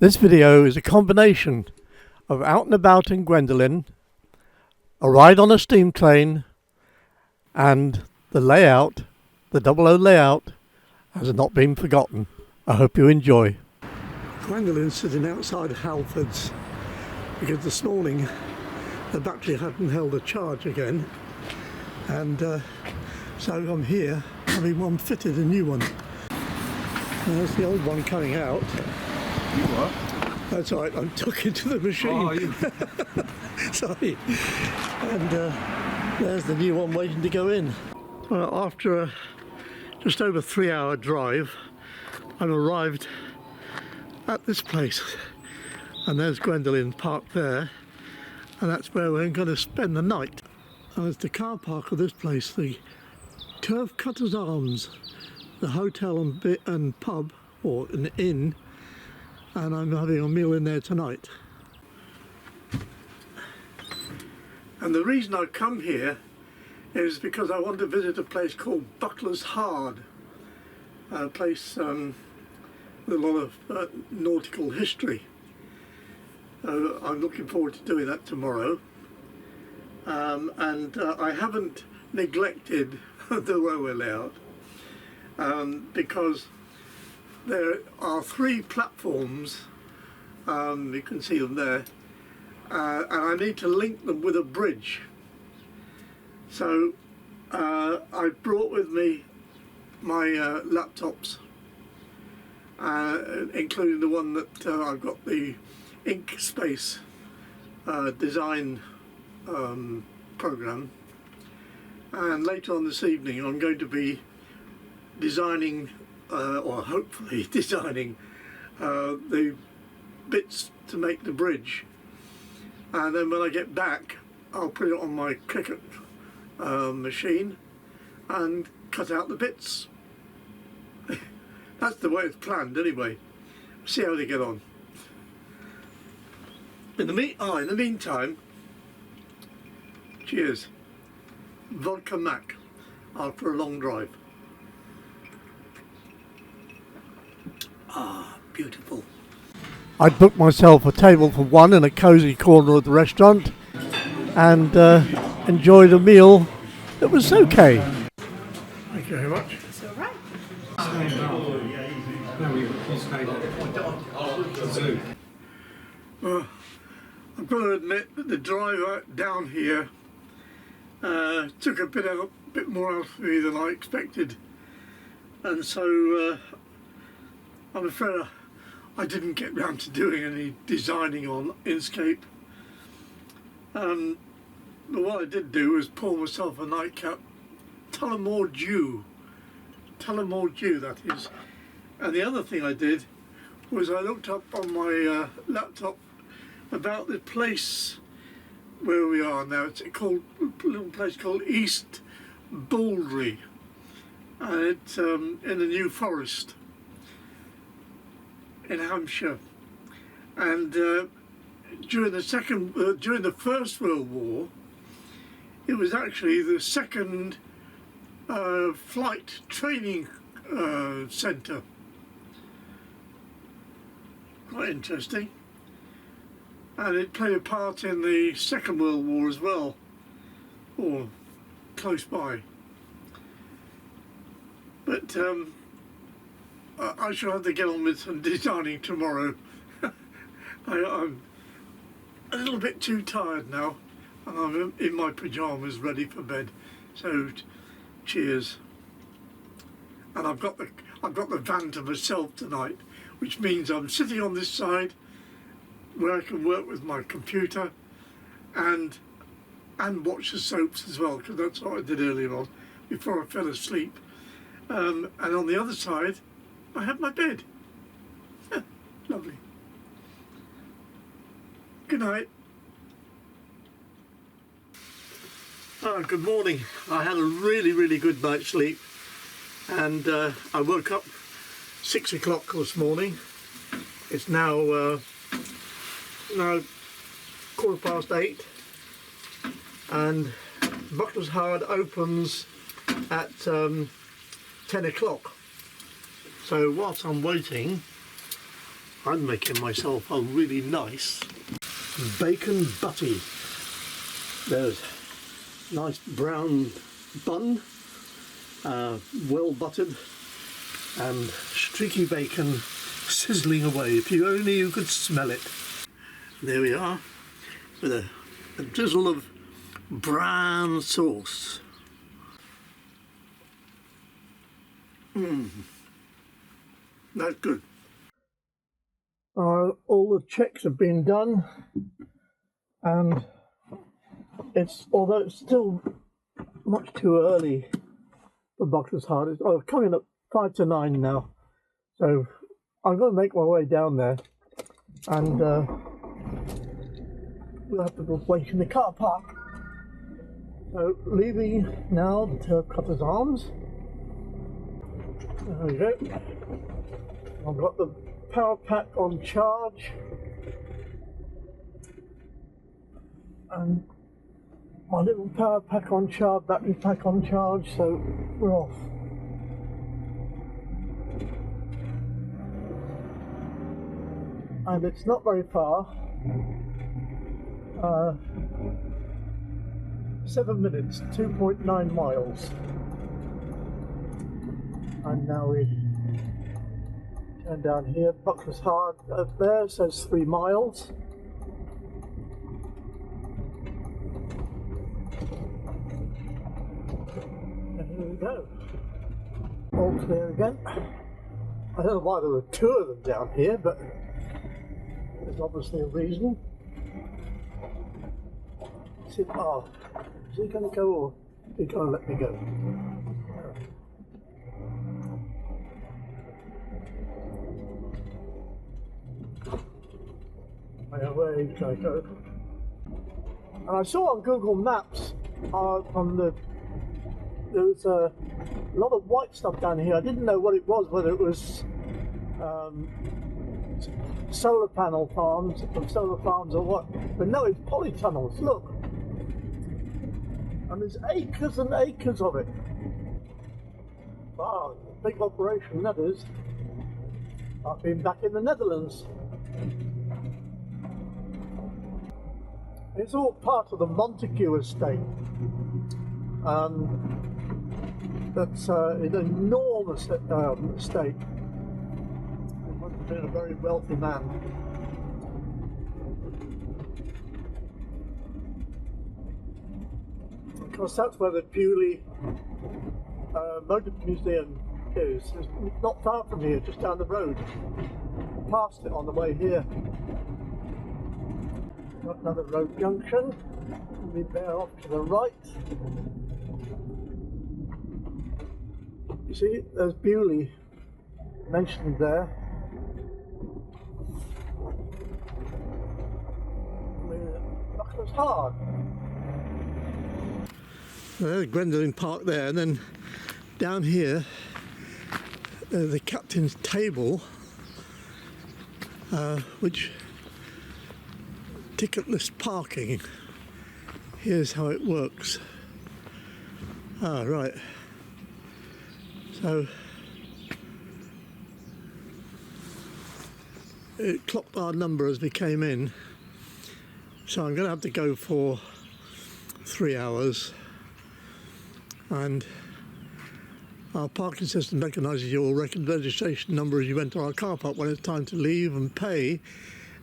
This video is a combination of out and about in Gwendolyn, a ride on a steam train, and the layout, the 00 layout, has not been forgotten. I hope you enjoy. Gwendolyn's sitting outside Halford's because this morning the battery hadn't held a charge again, and so I'm here having one fitted, a new one. There's the old one coming out. You what? That's all right, I'm talking to the machine. Oh, you... Sorry. And there's the new one waiting to go in. Well, after a just over 3-hour drive, I'm arrived at this place. And there's Gwendolyn parked there. And that's where we're going to spend the night. And it's the car park of this place, the Turf Cutters Arms, the hotel and pub, or an inn. And I'm having a meal in there tonight. And the reason I come here is because I want to visit a place called Buckler's Hard, a place with a lot of nautical history. I'm looking forward to doing that tomorrow. And I haven't neglected the railway layout because there are 3 platforms, you can see them there, and I need to link them with a bridge. So I brought with me my laptops, including the one that I've got the ink space design program, and later on this evening I'm going to be designing or hopefully designing the bits to make the bridge, and then when I get back I'll put it on my Cricut machine and cut out the bits. That's the way it's planned anyway. See how they get on. In the meantime, cheers. Vodka Mac after a long drive. Ah, beautiful. I'd booked myself a table for one in a cosy corner of the restaurant and enjoyed a meal that was okay. Thank you very much. It's all right. Well, I've got to admit that the drive down here took a bit more out of me than I expected, and so I'm afraid I didn't get round to doing any designing on Inkscape. But what I did do was pour myself a nightcap, Tullamore Dew, that is. And the other thing I did was I looked up on my laptop about the place where we are now. It's a little place called East Baldry, and it's in the New Forest in Hampshire. And during the First World War, it was actually the second flight training centre. Quite interesting. And it played a part in the Second World War as well, or close by. But I shall have to get on with some designing tomorrow. I'm a little bit too tired now, and I'm in my pyjamas ready for bed. So, cheers. And I've got the van to myself tonight, which means I'm sitting on this side where I can work with my computer and watch the soaps as well, because that's what I did earlier on before I fell asleep. And on the other side I have my bed. Lovely. Good night. Good morning. I had a really good night's sleep, and I woke up 6 o'clock this morning. It's now 8:15, and Buckler's Hard opens at 10 o'clock. So whilst I'm waiting, I'm making myself a really nice bacon butty. There's nice brown bun, well buttered, and streaky bacon sizzling away. If you only you could smell it. There we are, with a drizzle of brown sauce. That's good. All the checks have been done, and although it's still much too early for Buckley's Hard. It's coming up 5 to 9 now, so I'm going to make my way down there, and we'll have to go wait in the car park. So leaving now the Turf Cutters Arms. There we go. I've got the power pack on charge, and my little power pack on charge, battery pack on charge, so we're off. And it's not very far. 7 minutes, 2.9 miles. And now we turn down here. Buckley's Hard up there says 3 miles. And here we go. All clear again. I don't know why there were 2 of them down here, but there's obviously a reason. Is he going to go, or is he going to let me go? I know where he's going to go. And I saw on Google Maps there was a lot of white stuff down here. I didn't know what it was, whether it was solar farms or what. But no, it's polytunnels. Look, and there's acres and acres of it. Wow, big operation that is. I've been back in the Netherlands. It's all part of the Montague estate. That's an enormous estate. He must have been a very wealthy man. Of course, that's where the Bewley Motor Museum is. It's not far from here, just down the road. Past it on the way here. Got another road junction. We bear off to the right. You see, there's Bewley mentioned there. Buckley's Hard. There's Gwendolyn Park there, and then down here, the captain's table, which ticketless parking. Here's how it works. Right. So it clocked our number as we came in. So I'm going to have to go for 3 hours. And our parking system recognises your registration number as you enter our car park. When it's time to leave and pay,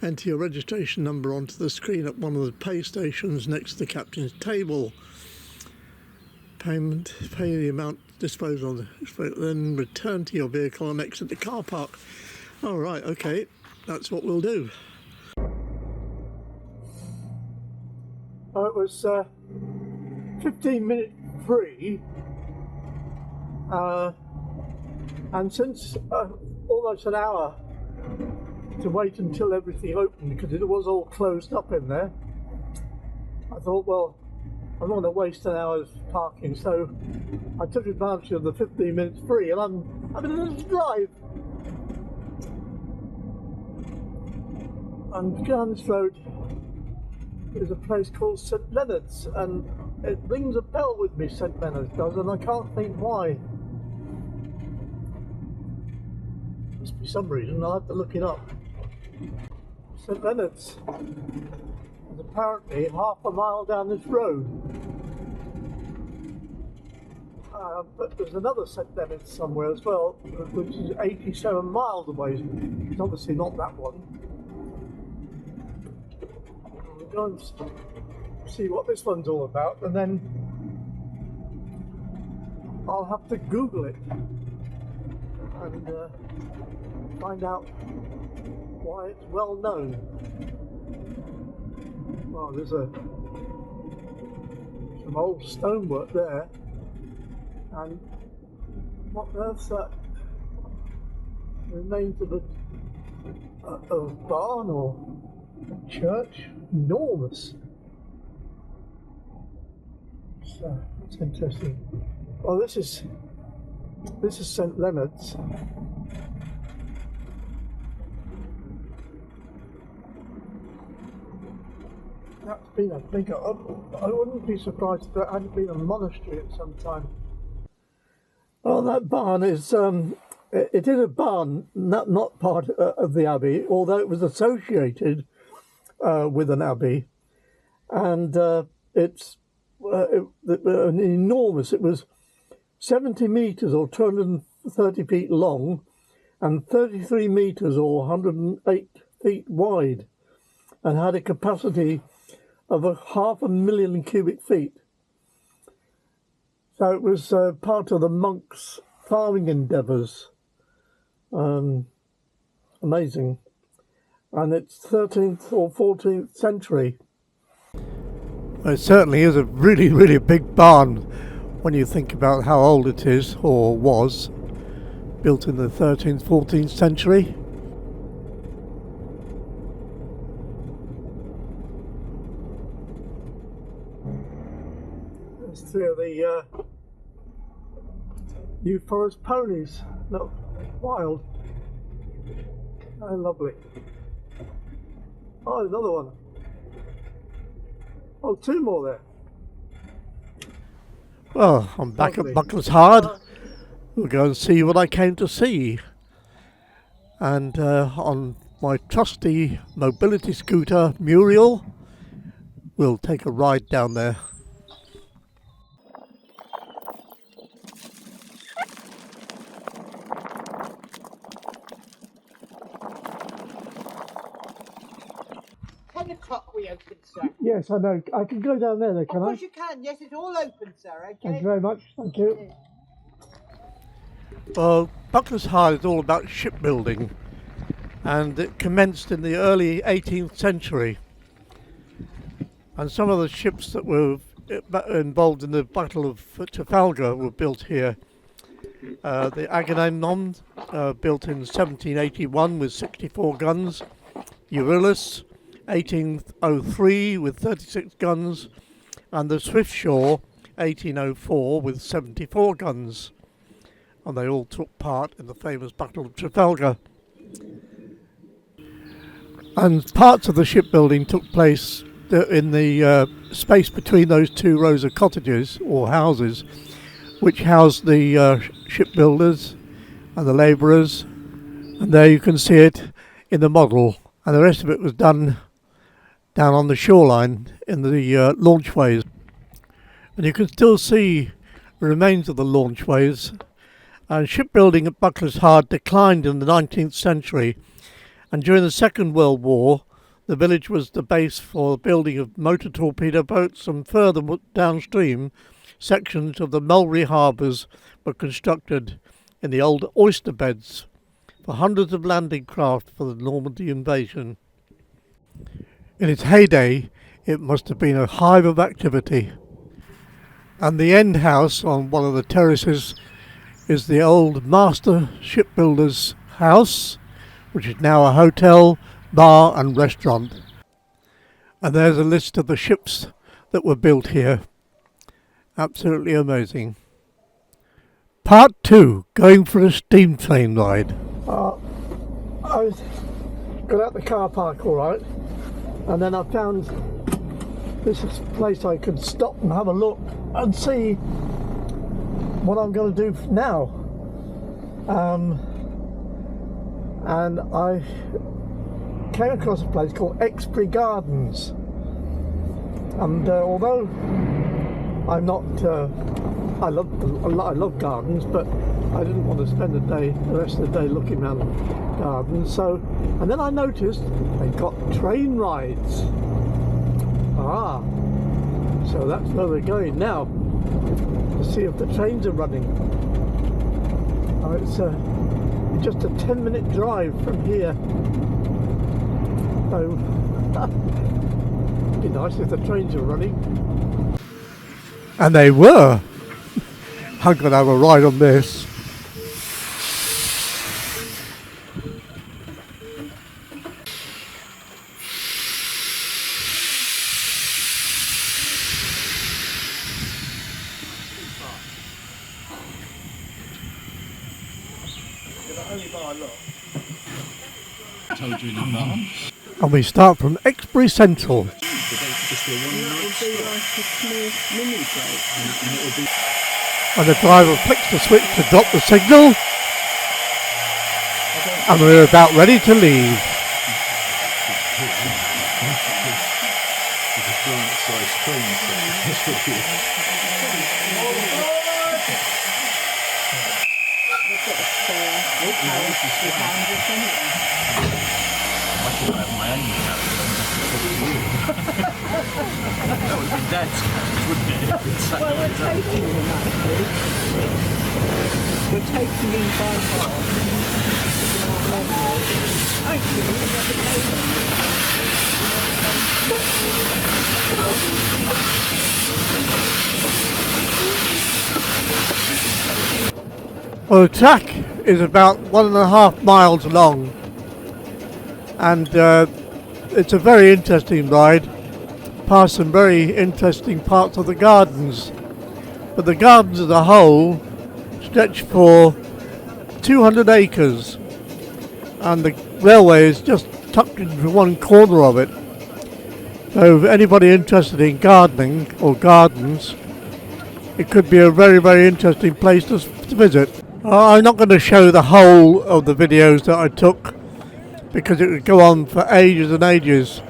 enter your registration number onto the screen at one of the pay stations next to the captain's table. Payment, pay the amount disposed on, then return to your vehicle and exit the car park. All right, okay, that's what we'll do. It was 15 minutes free, and since almost an hour to wait until everything opened, because it was all closed up in there, I thought, well, I'm not going to waste an hour's parking, so I took advantage of the 15 minutes free, and I'm going to drive. And down this road is a place called St Leonard's, and it rings a bell with me, St Leonard's does, and I can't think why. Must be some reason, I'll have to look it up. St Leonard's is apparently half a mile down this road. But there's another St Leonard's somewhere as well, which is 87 miles away. It's obviously not that one. We'll go and see what this one's all about, and then I'll have to Google it and find out why it's well known. Well, there's some old stonework there, and what on earth's that? Remains of a barn or a church? Enormous. So that's interesting. Well, this is St Leonard's. That's been a big. I wouldn't be surprised if that hadn't been a monastery at some time. Well, that barn is. It is a barn, not part of the abbey, although it was associated with an abbey, and it's an enormous. It was 70 metres or 230 feet long, and 33 metres or 108 feet wide, and had a capacity of 500,000 cubic feet. So it was part of the monks' farming endeavours. Amazing. And it's 13th or 14th century. It certainly is a really, really big barn when you think about how old it is, or was, built in the 13th, 14th century. There's three of the New Forest ponies. Look, wild. Oh, lovely. Oh, another one. Oh, two more there. Well, I'm back at Buckler's Hard. We'll go and see what I came to see. And on my trusty mobility scooter, Muriel, we'll take a ride down there. O'clock we open, sir. Yes, I know. I can go down there, though, can I? Of course you can. Yes, it's all open, sir. Okay. Thank you very much. Thank you. Well, Buckler's Hard is all about shipbuilding, and it commenced in the early 18th century. And some of the ships that were involved in the Battle of Trafalgar were built here. The Agamemnon, built in 1781 with 64 guns. Euryalus, 1803 with 36 guns, and the Swiftsure, 1804 with 74 guns. And they all took part in the famous Battle of Trafalgar. And parts of the shipbuilding took place in the space between those two rows of cottages or houses, which housed the shipbuilders and the labourers. And there you can see it in the model. And the rest of it was done down on the shoreline in the launchways. And you can still see the remains of the launchways. And shipbuilding at Buckler's Hard declined in the 19th century. And during the Second World War, the village was the base for the building of motor torpedo boats, and further downstream, sections of the Mulberry harbours were constructed in the old oyster beds for hundreds of landing craft for the Normandy invasion. In its heyday, it must have been a hive of activity. And the end house on one of the terraces is the old master shipbuilder's house, which is now a hotel, bar and restaurant. And there's a list of the ships that were built here. Absolutely amazing. Part 2, going for a steam train ride. I got out the car park all right, and then I found this place I could stop and have a look and see what I'm going to do now. And I came across a place called Exbury Gardens, and although I'm not, I love gardens, but I didn't want to spend the rest of the day looking around gardens. So, and then I noticed they got train rides. Ah, so that's where we're going now, to see if the trains are running. It's just a 10-minute drive from here. So, it'd be nice if the trains are running. And they were. I'm going to have a ride on this. Told you in advance. And we start from Exbury Central. And the driver flicks the switch to drop the signal. And we're about ready to leave. That would be dead, wouldn't it? Well, we're taking them actually. We're taking in by half. Actually, we've got the Well, the track is about 1.5 miles long, and it's a very interesting ride, past some very interesting parts of the gardens. But the gardens as a whole stretch for 200 acres, and the railway is just tucked into one corner of it. So if anybody interested in gardening or gardens, it could be a very, very interesting place to visit. I'm not going to show the whole of the videos that I took, because it would go on for ages and ages.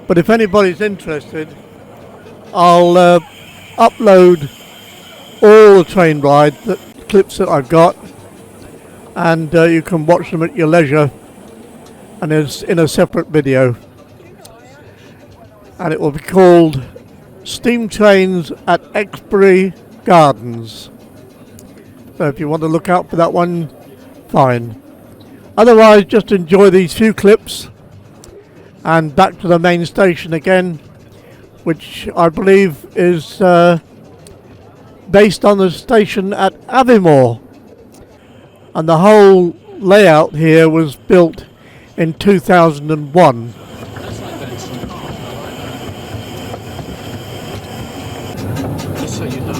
But if anybody's interested, I'll upload all the train ride clips that I've got, and you can watch them at your leisure, and it's in a separate video. And it will be called Steam Trains at Exbury Gardens. So if you want to look out for that one, fine. Otherwise, just enjoy these few clips and back to the main station again, which I believe is based on the station at Aviemore. And the whole layout here was built in 2001. Just so you know.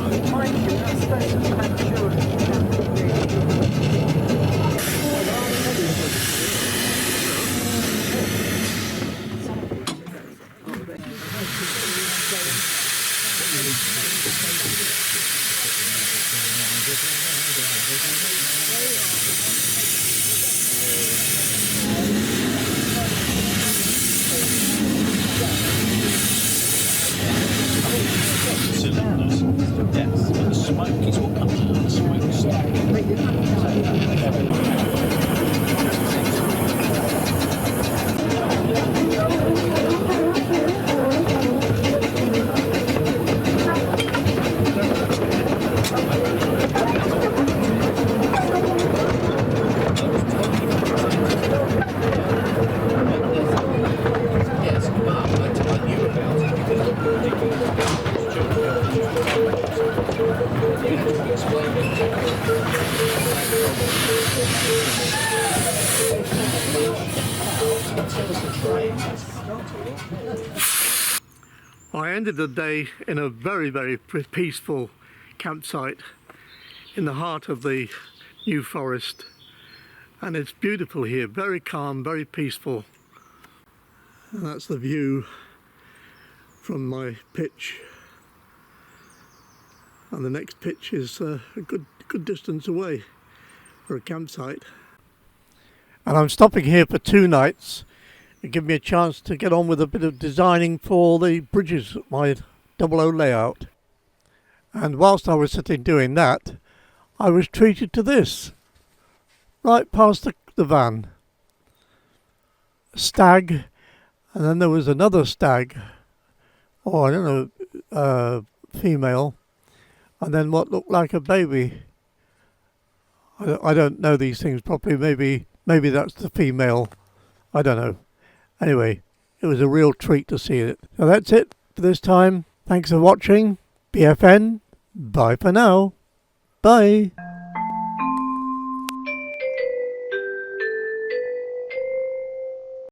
Cylinders, yes, but the smoke is what comes out of the smokestack. Yes, but I tell you about it I ended the day in a very, very peaceful campsite in the heart of the New Forest, and it's beautiful here, very calm, very peaceful. And that's the view from my pitch, and the next pitch is a good distance away for a campsite. And I'm stopping here for 2 nights It gave me a chance to get on with a bit of designing for the bridges, my 00 layout. And whilst I was sitting doing that, I was treated to this, right past the van. A stag, and then there was another stag, or I don't know, female, and then what looked like a baby. I don't know these things properly. Maybe that's the female. I don't know. Anyway, it was a real treat to see it. So that's it for this time. Thanks for watching. BFN. Bye for now. Bye.